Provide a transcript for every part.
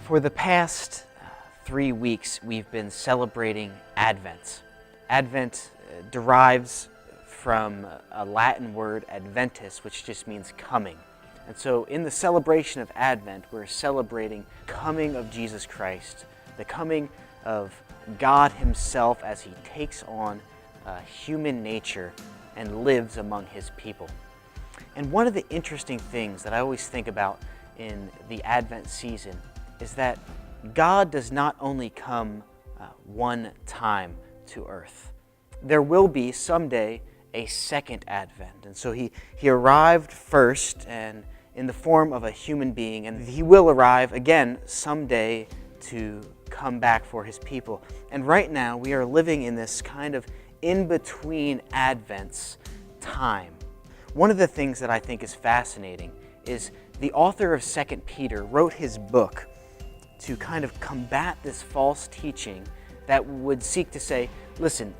For the past 3 weeks, we've been celebrating Advent. Advent derives from a Latin word, adventus, which just means coming. And so in the celebration of Advent, we're celebrating coming of Jesus Christ, the coming of God Himself as He takes on human nature and lives among His people. And one of the interesting things that I always think about in the Advent season is that God does not only come one time to earth. There will be someday a second Advent. And so he arrived first and in the form of a human being, and He will arrive again someday to come back for His people. And right now we are living in this kind of in-between Advents time. One of the things that I think is fascinating is the author of 2 Peter wrote his book to kind of combat this false teaching that would seek to say, listen,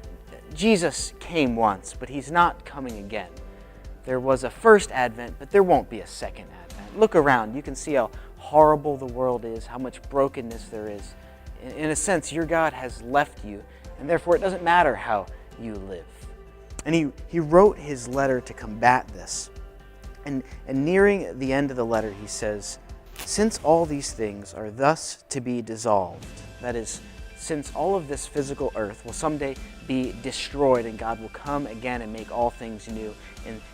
Jesus came once, but He's not coming again. There was a first Advent, but there won't be a second Advent. Look around. You can see how horrible the world is, how much brokenness there is. In a sense, your God has left you, and therefore it doesn't matter how you live. And he wrote his letter to combat this. And nearing the end of the letter, he says, since all these things are thus to be dissolved, that is, since all of this physical earth will someday be destroyed and God will come again and make all things new,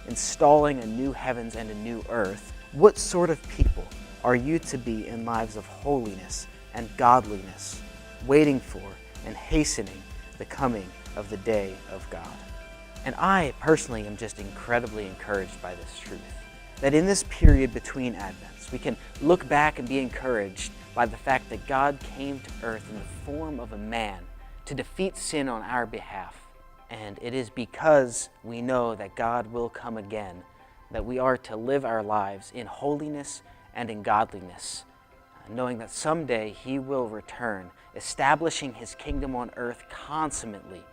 installing a new heavens and a new earth, what sort of people are you to be in lives of holiness and godliness, waiting for and hastening the coming of the day of God? And I personally am just incredibly encouraged by this truth, that in this period between Advents, we can look back and be encouraged by the fact that God came to earth in the form of a man to defeat sin on our behalf. And it is because we know that God will come again that we are to live our lives in holiness and in godliness, knowing that someday He will return, establishing His kingdom on earth consummately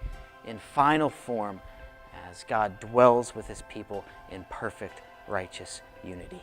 in final form as God dwells with His people in perfect righteous unity.